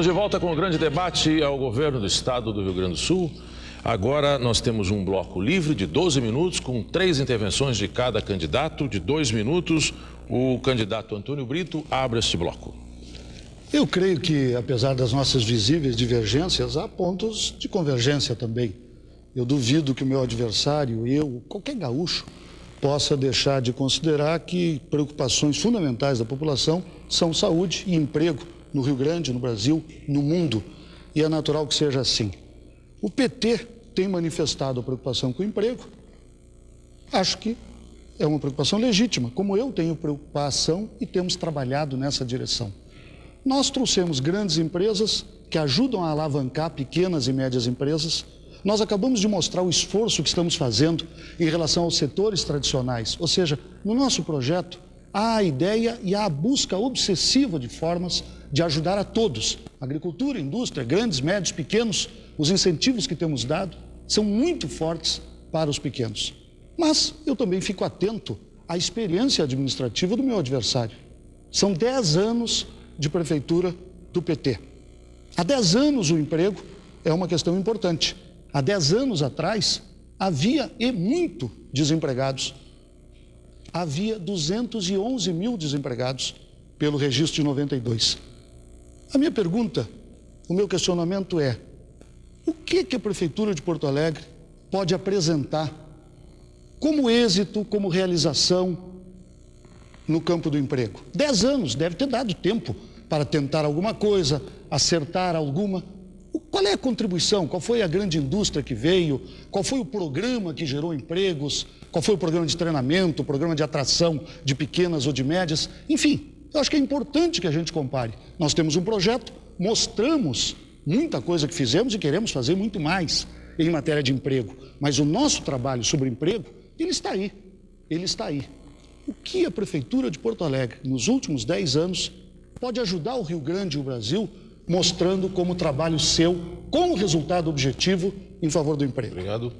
Estamos de volta com o grande debate ao governo do estado do Rio Grande do Sul. Agora nós temos um bloco livre de 12 minutos, com 3 intervenções de cada candidato, de 2 minutos. O candidato Antônio Brito abre este bloco. Eu creio que, apesar das nossas visíveis divergências, há pontos de convergência também. Eu duvido que o meu adversário, eu, qualquer gaúcho, possa deixar de considerar que preocupações fundamentais da população são saúde e emprego no Rio Grande, no Brasil, no mundo. E é natural que seja assim. O PT tem manifestado a preocupação com o emprego. Acho que é uma preocupação legítima, como eu tenho preocupação e temos trabalhado nessa direção. Nós trouxemos grandes empresas que ajudam a alavancar pequenas e médias empresas. Nós acabamos de mostrar o esforço que estamos fazendo em relação aos setores tradicionais. Ou seja, no nosso projeto, há a ideia e há a busca obsessiva de formas de ajudar a todos. Agricultura, indústria, grandes, médios, pequenos, os incentivos que temos dado são muito fortes para os pequenos. Mas eu também fico atento à experiência administrativa do meu adversário. São 10 anos de prefeitura do PT. Há 10 anos o emprego é uma questão importante. Há 10 anos atrás havia muito desempregados. Havia 211 mil desempregados pelo registro de 92. A minha pergunta, o meu questionamento é: o que a Prefeitura de Porto Alegre pode apresentar como êxito, como realização no campo do emprego? 10 anos, deve ter dado tempo para tentar alguma coisa, acertar alguma. Qual é a contribuição? Qual foi a grande indústria que veio? Qual foi o programa que gerou empregos? Qual foi o programa de treinamento, o programa de atração de pequenas ou de médias? Enfim, eu acho que é importante que a gente compare. Nós temos um projeto, mostramos muita coisa que fizemos e queremos fazer muito mais em matéria de emprego. Mas o nosso trabalho sobre emprego, ele está aí. Ele está aí. O que a Prefeitura de Porto Alegre, nos últimos 10 anos, pode ajudar o Rio Grande e o Brasil, mostrando como o trabalho seu, com o resultado objetivo, em favor do emprego? Obrigado.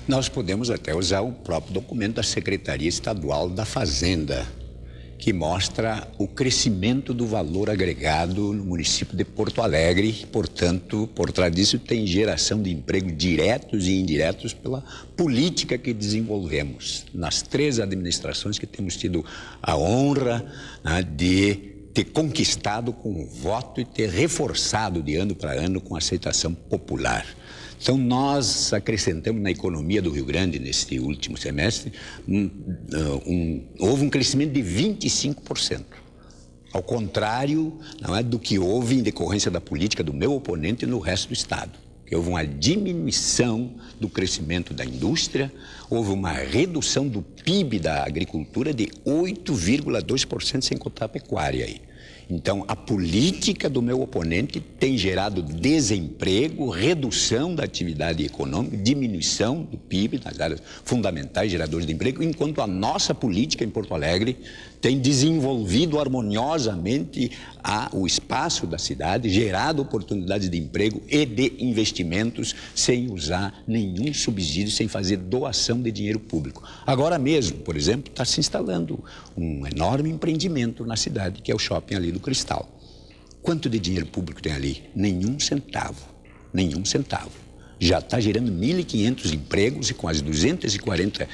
Nós podemos até usar o próprio documento da Secretaria Estadual da Fazenda, que mostra o crescimento do valor agregado no município de Porto Alegre. Portanto, por trás disso tem geração de emprego diretos e indiretos pela política que desenvolvemos nas 3 administrações que temos tido a honra, né, de ter conquistado com o voto e ter reforçado de ano para ano com aceitação popular. Então, nós acrescentamos na economia do Rio Grande, neste último semestre, houve um crescimento de 25%. Ao contrário, não é, do que houve em decorrência da política do meu oponente no resto do estado. Que houve uma diminuição do crescimento da indústria, houve uma redução do PIB da agricultura de 8,2%, sem contar a pecuária aí. Então, a política do meu oponente tem gerado desemprego, redução da atividade econômica, diminuição do PIB nas áreas fundamentais, geradores de emprego, enquanto a nossa política em Porto Alegre tem desenvolvido harmoniosamente o espaço da cidade, gerado oportunidades de emprego e de investimentos sem usar nenhum subsídio, sem fazer doação de dinheiro público. Agora mesmo, por exemplo, está se instalando um enorme empreendimento na cidade, que é o shopping ali do Cristal. Quanto de dinheiro público tem ali? Nenhum centavo. Nenhum centavo. Já está gerando 1.500 empregos e com as 240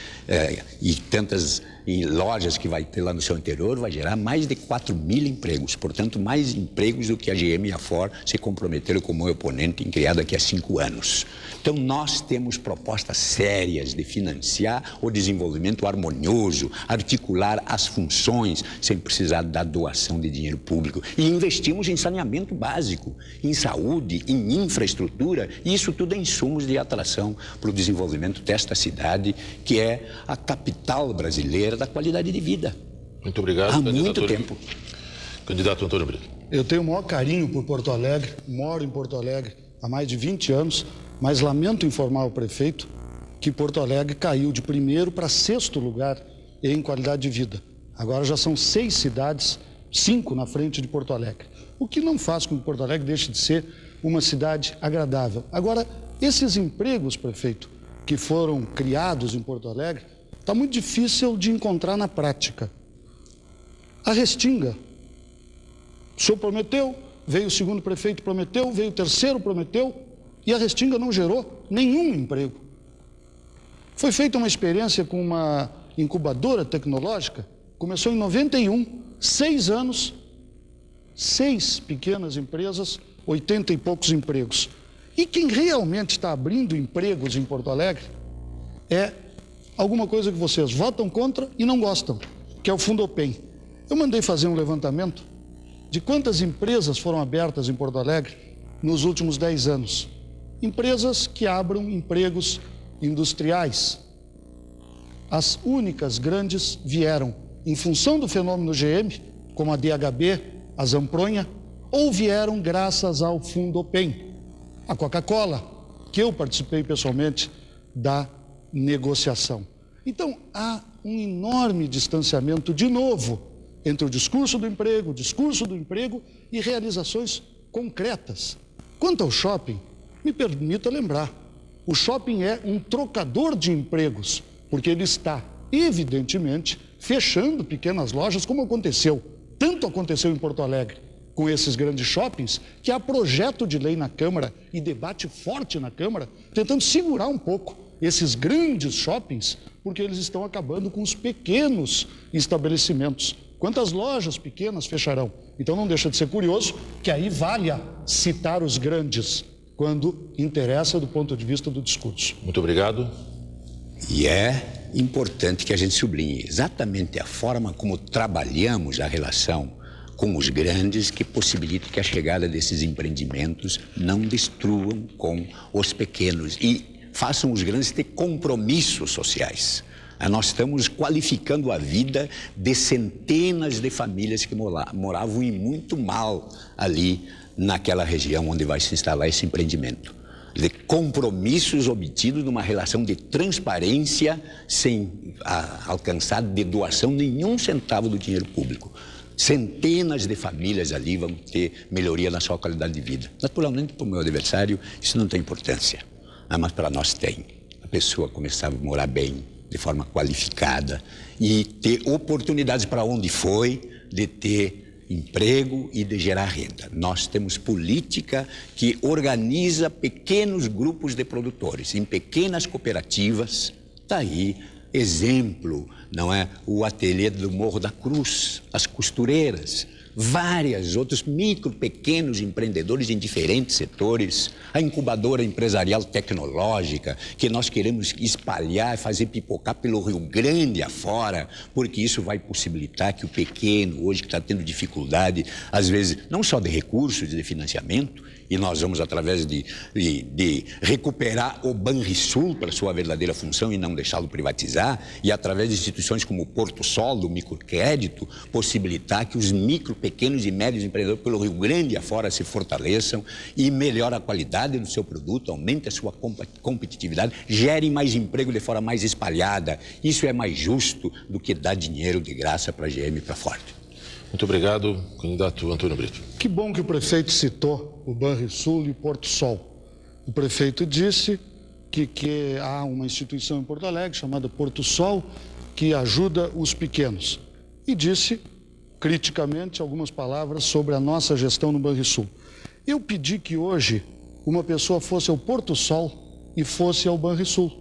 e tantas lojas que vai ter lá no seu interior, vai gerar mais de 4.000 empregos. Portanto, mais empregos do que a GM e a Ford se comprometeram com o meu oponente em criar daqui a 5 anos. Então, nós temos propostas sérias de financiar o desenvolvimento harmonioso, articular as funções sem precisar da doação de dinheiro público. E investimos em saneamento básico, em saúde, em infraestrutura, e isso tudo é insumos de atração para o desenvolvimento desta cidade, que é a capital brasileira da qualidade de vida. Muito obrigado. Há muito tempo. Candidato Antônio Brito. Eu tenho o maior carinho por Porto Alegre, moro em Porto Alegre há mais de 20 anos, mas lamento informar ao prefeito que Porto Alegre caiu de 1º para 6º lugar em qualidade de vida. Agora já são 6 cidades, 5 na frente de Porto Alegre, o que não faz com que Porto Alegre deixe de ser uma cidade agradável. Agora, esses empregos, prefeito, que foram criados em Porto Alegre, está muito difícil de encontrar na prática. A Restinga, o senhor prometeu veio o segundo prefeito, prometeu, veio o terceiro, prometeu, e a Restinga não gerou nenhum emprego. Foi feita uma experiência com uma incubadora tecnológica, começou em 91, 6 anos, 6 pequenas empresas, 80 e poucos empregos. E quem realmente está abrindo empregos em Porto Alegre é alguma coisa que vocês votam contra e não gostam, que é o Fundopem. Eu mandei fazer um levantamento de quantas empresas foram abertas em Porto Alegre nos últimos 10 anos. Empresas que abram empregos industriais. As únicas grandes vieram em função do fenômeno GM, como a DHB, a Zampronha, ou vieram graças ao Fundopem. A Coca-Cola, que eu participei pessoalmente da negociação. Então, há um enorme distanciamento, de novo, entre o discurso do emprego e realizações concretas. Quanto ao shopping, me permita lembrar, o shopping é um trocador de empregos, porque ele está, evidentemente, fechando pequenas lojas, como aconteceu. Tanto aconteceu em Porto Alegre com esses grandes shoppings, que há projeto de lei na Câmara e debate forte na Câmara, tentando segurar um pouco esses grandes shoppings, porque eles estão acabando com os pequenos estabelecimentos. Quantas lojas pequenas fecharão? Então não deixa de ser curioso que aí valha citar os grandes, quando interessa do ponto de vista do discurso. Muito obrigado. E é importante que a gente sublinhe exatamente a forma como trabalhamos a relação com os grandes, que possibilite que a chegada desses empreendimentos não destruam com os pequenos e façam os grandes ter compromissos sociais. Nós estamos qualificando a vida de centenas de famílias que moravam e muito mal ali naquela região onde vai se instalar esse empreendimento. De compromissos obtidos numa relação de transparência sem alcançar de doação nenhum centavo do dinheiro público. Centenas de famílias ali vão ter melhoria na sua qualidade de vida. Naturalmente, para o meu adversário, isso não tem importância, mas para nós tem. A pessoa começar a morar bem, de forma qualificada e ter oportunidades para onde foi, de ter emprego e de gerar renda. Nós temos política que organiza pequenos grupos de produtores em pequenas cooperativas. Está aí exemplo, não é? O ateliê do Morro da Cruz, as costureiras, vários outros pequenos empreendedores em diferentes setores, a incubadora empresarial tecnológica, que nós queremos espalhar, fazer pipocar pelo Rio Grande afora, porque isso vai possibilitar que o pequeno, hoje que está tendo dificuldade, às vezes, não só de recursos, de financiamento, e nós vamos, através de recuperar o Banrisul para sua verdadeira função e não deixá-lo privatizar, e através de instituições como o Porto Sol, do microcrédito, possibilitar que os pequenos e médios empreendedores pelo Rio Grande afora se fortaleçam e melhore a qualidade do seu produto, aumente a sua competitividade, gere mais emprego de forma mais espalhada. Isso é mais justo do que dar dinheiro de graça para a GM e para a Ford. Muito obrigado, candidato Antônio Brito. Que bom que o prefeito citou o Banrisul e o Porto Sol. O prefeito disse que há uma instituição em Porto Alegre chamada Porto Sol que ajuda os pequenos. E disse, criticamente, algumas palavras sobre a nossa gestão no Banrisul. Eu pedi que hoje uma pessoa fosse ao Porto Sol e fosse ao Banrisul.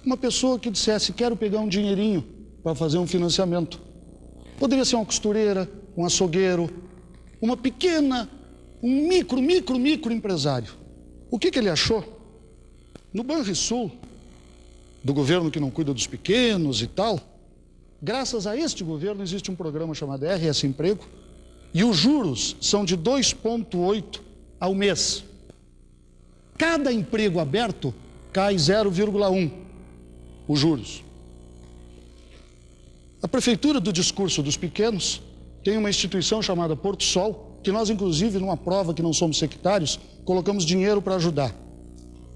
Uma pessoa que dissesse, quero pegar um dinheirinho para fazer um financiamento. Poderia ser uma costureira, um açougueiro, uma pequena, um micro empresário. O que ele achou? No Banrisul, do governo que não cuida dos pequenos e tal, graças a este governo existe um programa chamado RS Emprego e os juros são de 2,8 ao mês. Cada emprego aberto cai 0,1 os juros. A prefeitura do discurso dos pequenos tem uma instituição chamada Porto Sol, que nós, inclusive, numa prova que não somos sectários, colocamos dinheiro para ajudar.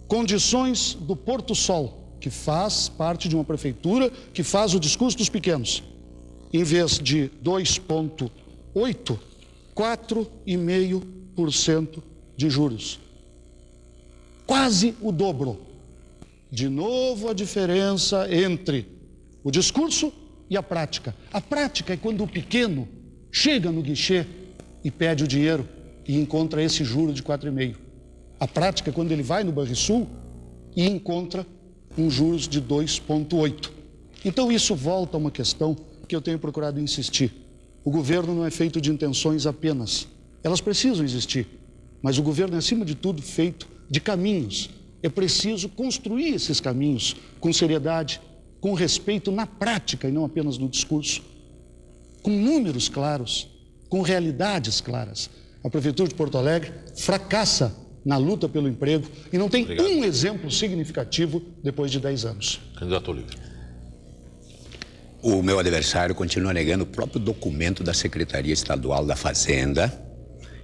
Condições do Porto Sol, que faz parte de uma prefeitura que faz o discurso dos pequenos. Em vez de 2,8, 4,5% de juros. Quase o dobro. De novo a diferença entre o discurso e a prática. A prática é quando o pequeno chega no guichê e pede o dinheiro e encontra esse juro de 4,5%. A prática é quando ele vai no Banrisul e encontra um juros de 2,8%. Então isso volta a uma questão que eu tenho procurado insistir. O governo não é feito de intenções apenas. Elas precisam existir, mas o governo é, acima de tudo, feito de caminhos. É preciso construir esses caminhos com seriedade, com respeito na prática e não apenas no discurso, com números claros, com realidades claras. A Prefeitura de Porto Alegre fracassa na luta pelo emprego e não tem um exemplo significativo depois de 10 anos. Candidato Olívio. O meu adversário continua negando o próprio documento da Secretaria Estadual da Fazenda,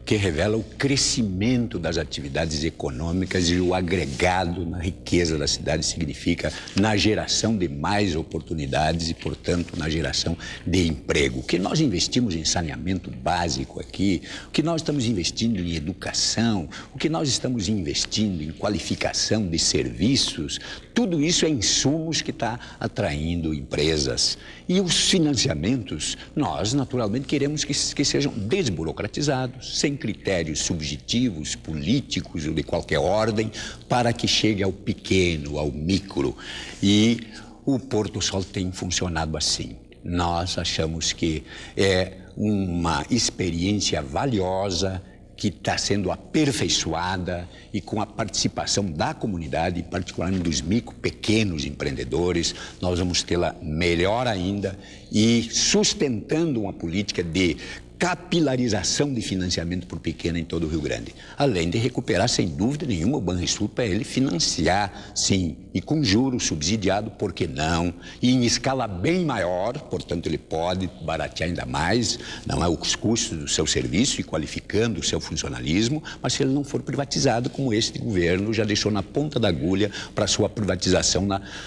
que revela o crescimento das atividades econômicas e o agregado na riqueza da cidade significa na geração de mais oportunidades e, portanto, na geração de emprego. O que nós investimos em saneamento básico aqui, o que nós estamos investindo em educação, o que nós estamos investindo em qualificação de serviços, tudo isso é insumos que está atraindo empresas. E os financiamentos, nós naturalmente queremos que sejam desburocratizados, sem critérios subjetivos, políticos ou de qualquer ordem, para que chegue ao pequeno, ao micro. E o Porto Sol tem funcionado assim. Nós achamos que é uma experiência valiosa, que está sendo aperfeiçoada e com a participação da comunidade, particularmente dos pequenos empreendedores, nós vamos tê-la melhor ainda e sustentando uma política de capilarização de financiamento por pequeno em todo o Rio Grande. Além de recuperar, sem dúvida nenhuma, o Banrisul para ele financiar, sim, e com juros subsidiado, por que não? E em escala bem maior, portanto ele pode baratear ainda mais, não é, os custos do seu serviço e qualificando o seu funcionalismo, mas se ele não for privatizado, como este governo já deixou na ponta da agulha para sua privatização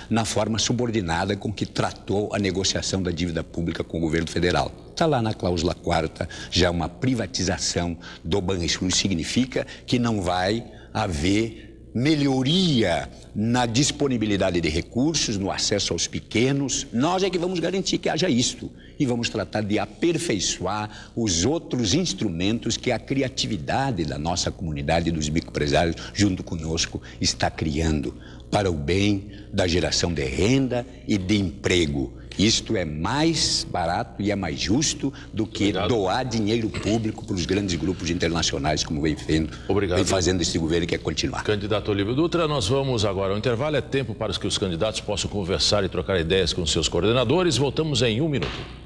na forma subordinada com que tratou a negociação da dívida pública com o governo federal. Está lá na cláusula 4ª, já uma privatização do Banrisul significa que não vai haver melhoria na disponibilidade de recursos, no acesso aos pequenos. Nós é que vamos garantir que haja isto e vamos tratar de aperfeiçoar os outros instrumentos que a criatividade da nossa comunidade e dos microempresários junto conosco está criando para o bem da geração de renda e de emprego. Isto é mais barato e é mais justo do que doar dinheiro público para os grandes grupos internacionais, como vem fazendo esse governo e quer continuar. Candidato Olívio Dutra, nós vamos agora ao intervalo. É tempo para que os candidatos possam conversar e trocar ideias com seus coordenadores. Voltamos em 1 minuto.